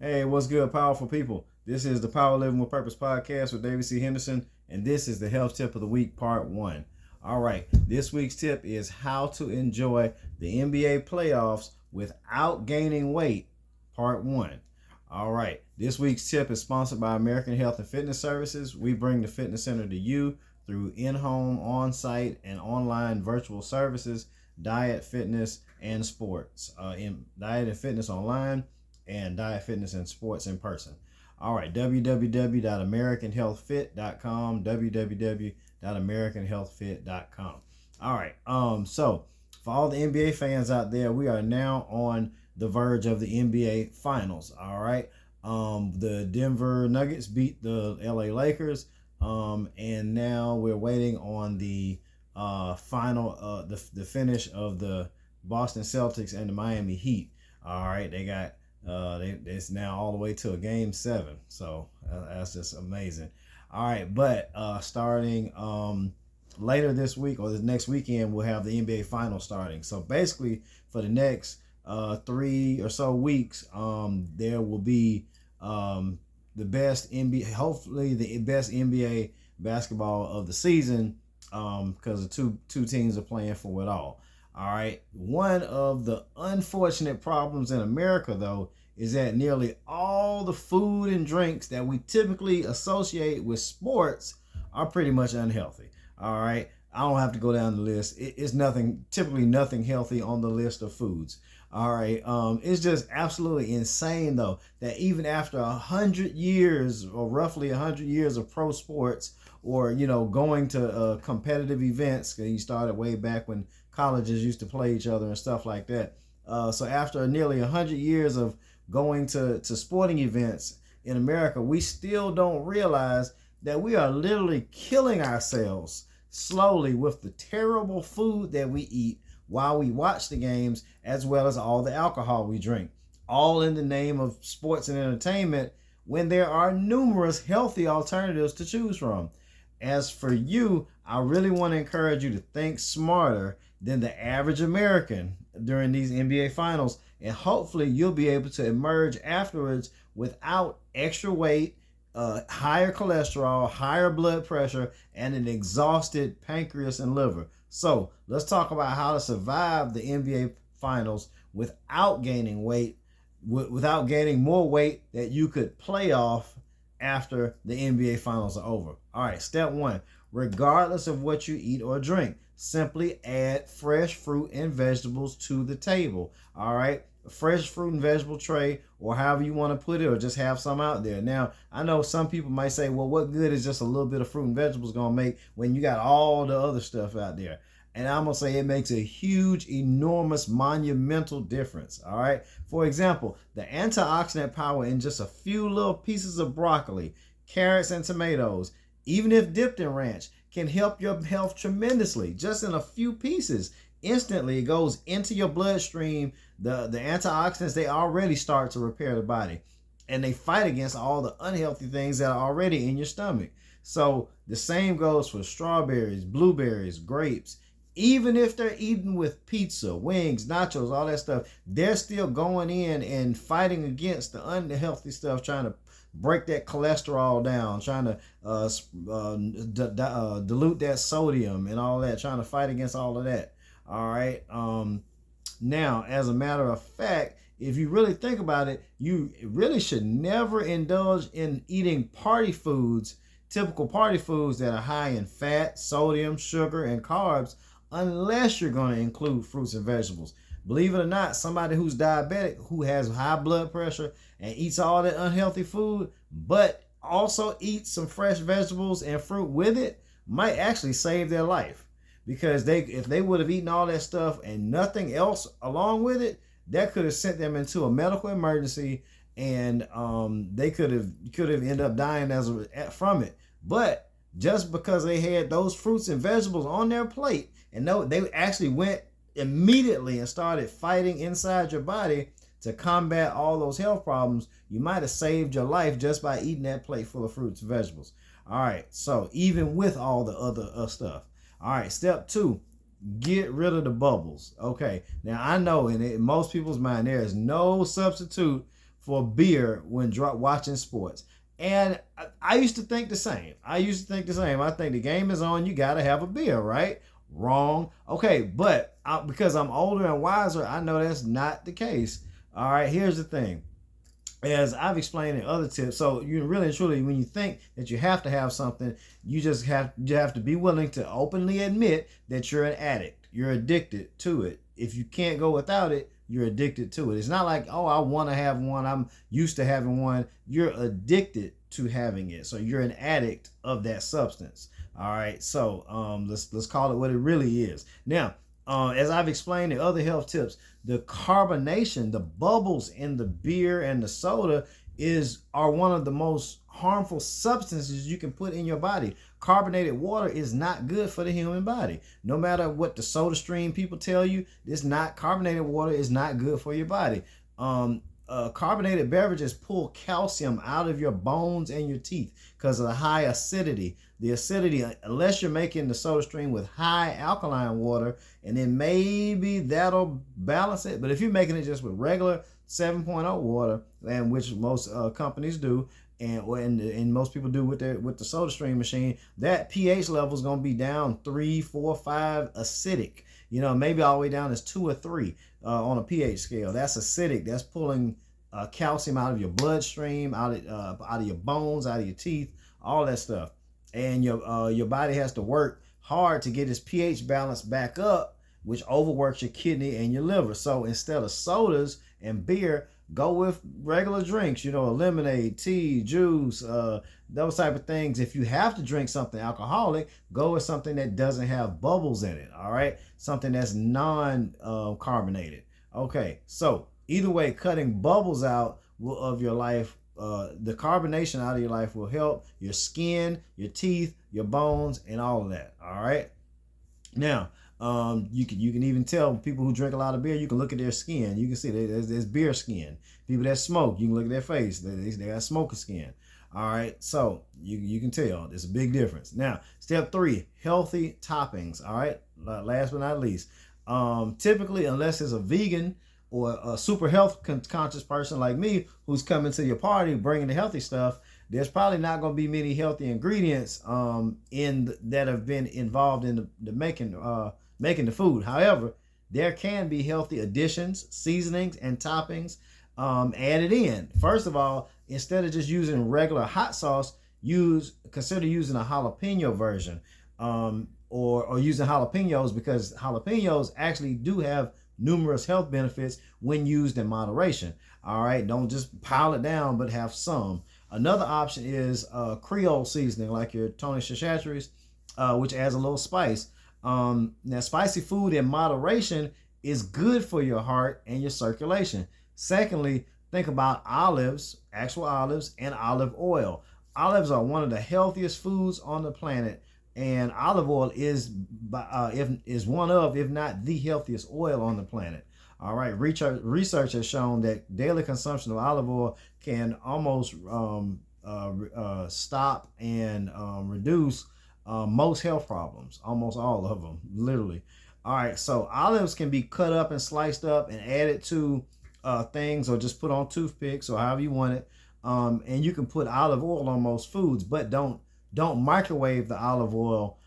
Hey, what's good, powerful people? This is the Power Living with Purpose podcast with David C. Henderson, and this is the health tip of the week, part 1. All right, this week's tip is how to enjoy the NBA playoffs without gaining weight, part 1. All right, this week's tip is sponsored by American Health and Fitness Services. We bring the fitness center to you through in-home, on-site, and online virtual services, diet, fitness, and sports. Diet and fitness online, and diet, fitness, and sports in person. All right, www.americanhealthfit.com, www.americanhealthfit.com. All right, so for all the NBA fans out there, we are now on the verge of the NBA Finals. All right, the Denver Nuggets beat the LA Lakers, and now we're waiting on the final, the finish of the Boston Celtics and the Miami Heat. All right, they got it's now all the way to a game 7, so that's just amazing. All right, but starting later this week or the next weekend, we'll have the NBA Finals starting. So basically, for the next 3 or so weeks, there will be the best NBA, hopefully the best NBA basketball of the season, because the two teams are playing for it all. All right. One of the unfortunate problems in America, though, is that nearly all the food and drinks that we typically associate with sports are pretty much unhealthy. All right. I don't have to go down the list. It's typically nothing healthy on the list of foods. All right. It's just absolutely insane, though, that even after 100 years or roughly 100 years of pro sports, or, going to competitive events, because you started way back when colleges used to play each other and stuff like that. So after nearly 100 years of going to sporting events in America, we still don't realize that we are literally killing ourselves slowly with the terrible food that we eat while we watch the games, as well as all the alcohol we drink, all in the name of sports and entertainment, when there are numerous healthy alternatives to choose from. As for you, I really want to encourage you to think smarter than the average American during these NBA Finals, and hopefully you'll be able to emerge afterwards without extra weight, higher cholesterol, higher blood pressure, and an exhausted pancreas and liver. So let's talk about how to survive the NBA Finals without gaining weight, without gaining more weight that you could play off after the NBA Finals are over. All right, step 1, regardless of what you eat or drink, simply add fresh fruit and vegetables to the table. All right, a fresh fruit and vegetable tray, or however you want to put it, or just have some out there. Now, I know some people might say, well, what good is just a little bit of fruit and vegetables going to make when you got all the other stuff out there? And I'm going to say it makes a huge, enormous, monumental difference. All right. For example, the antioxidant power in just a few little pieces of broccoli, carrots, and tomatoes, even if dipped in ranch, can help your health tremendously. Just in a few pieces, instantly it goes into your bloodstream. The antioxidants, they already start to repair the body, and they fight against all the unhealthy things that are already in your stomach. So the same goes for strawberries, blueberries, grapes. Even if they're eaten with pizza, wings, nachos, all that stuff, they're still going in and fighting against the unhealthy stuff, trying to break that cholesterol down, trying to dilute that sodium and all that, trying to fight against all of that. All right. Now, as a matter of fact, if you really think about it, you really should never indulge in eating typical party foods that are high in fat, sodium, sugar, and carbs, unless you're going to include fruits and vegetables. Believe it or not, somebody who's diabetic, who has high blood pressure and eats all that unhealthy food, but also eats some fresh vegetables and fruit with it, might actually save their life. Because if they would have eaten all that stuff and nothing else along with it, that could have sent them into a medical emergency, and they could have ended up dying from it. But just because they had those fruits and vegetables on their plate, and they actually went immediately and started fighting inside your body to combat all those health problems, you might have saved your life just by eating that plate full of fruits and vegetables. All right, so even with all the other stuff. All right, step 2, get rid of the bubbles. Okay, now I know in most people's mind there is no substitute for beer when watching sports. And I used to think the same. I think the game is on, you got to have a beer, right? Wrong. Okay, but because I'm older and wiser, I know that's not the case. All right, here's the thing. As I've explained in other tips, so you really and truly, when you think that you have to have something, you have to be willing to openly admit that you're an addict. You're addicted to it. If you can't go without it, you're addicted to it. It's not like, oh, I want to have one, I'm used to having one. You're addicted to having it. So you're an addict of that substance. All right. So let's call it what it really is. Now, as I've explained in other health tips, the carbonation, the bubbles in the beer and the soda are one of the most harmful substances you can put in your body. Carbonated water is not good for the human body. No matter what the soda stream people tell you, carbonated water is not good for your body. Carbonated beverages pull calcium out of your bones and your teeth because of the high acidity. The acidity, unless you're making the soda stream with high alkaline water, and then maybe that'll balance it. But if you're making it just with regular 7.0 water, and which most companies do, and most people do with the soda stream machine, that pH level is going to be down 3, 4, 5 acidic. Maybe all the way down is 2 or 3 on a pH scale. That's acidic. That's pulling calcium out of your bloodstream, out of your bones, out of your teeth, all that stuff. And your body has to work hard to get its pH balance back up, which overworks your kidney and your liver. So instead of sodas and beer, go with regular drinks, lemonade, tea, juice, those type of things. If you have to drink something alcoholic, go with something that doesn't have bubbles in it, all right? Something that's non-carbonated. Okay, so either way, cutting bubbles out of your life, the carbonation out of your life will help your skin, your teeth, your bones, and all of that, all right? Now, you can even tell people who drink a lot of beer, you can look at their skin. You can see there's beer skin. People that smoke, you can look at their face. They got smoker skin. All right, so you can tell there's a big difference. Now, step 3, healthy toppings. All right, last but not least, typically, unless it's a vegan or a super health conscious person like me who's coming to your party bringing the healthy stuff, there's probably not going to be many healthy ingredients that have been involved in the making the food. However, there can be healthy additions, seasonings, and toppings added in. First of all, instead of just using regular hot sauce, consider using a jalapeno version, or using jalapenos, because jalapenos actually do have numerous health benefits when used in moderation. All right, don't just pile it down, but have some. Another option is Creole seasoning, like your Tony Chachatri's, which adds a little spice. Now, spicy food in moderation is good for your heart and your circulation. Secondly, think about olives, actual olives, and olive oil. Olives are one of the healthiest foods on the planet, and olive oil is one of, if not the healthiest oil on the planet. All right, research has shown that daily consumption of olive oil can almost stop and reduce most health problems, almost all of them, literally. All right, so olives can be cut up and sliced up and added to things, or just put on toothpicks, or however you want it. And you can put olive oil on most foods, but don't microwave the olive oil.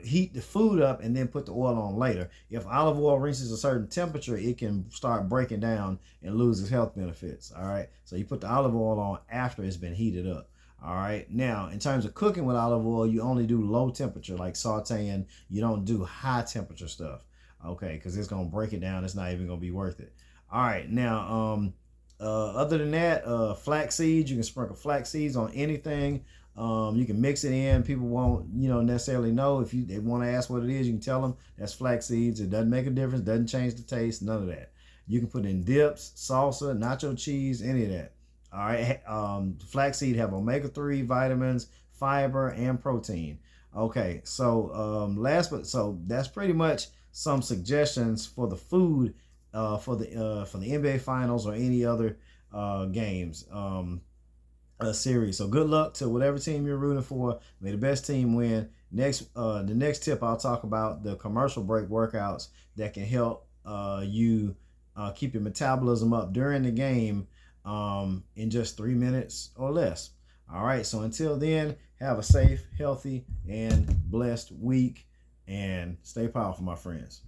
Heat the food up and then put the oil on later. If olive oil reaches a certain temperature, it can start breaking down and lose its health benefits. All right, so you put the olive oil on after it's been heated up. All right, now in terms of cooking with olive oil, you only do low temperature, like sauteing. You don't do high temperature stuff, okay, because it's gonna break it down. It's not even gonna be worth it. All right, now other than that, flax seeds, you can sprinkle flax seeds on anything. You can mix it in. People won't, necessarily know. If they want to ask what it is, you can tell them that's flax seeds. It doesn't make a difference. Doesn't change the taste. None of that. You can put in dips, salsa, nacho cheese, any of that. All right. Flaxseed have omega-3 vitamins, fiber, and protein. Okay. So that's pretty much some suggestions for the food for the NBA Finals or any other games. Series. So good luck to whatever team you're rooting for. May the best team win. The next tip, I'll talk about the commercial break workouts that can help you keep your metabolism up during the game, in just 3 minutes or less. All right. So until then, have a safe, healthy, and blessed week, and stay powerful, my friends.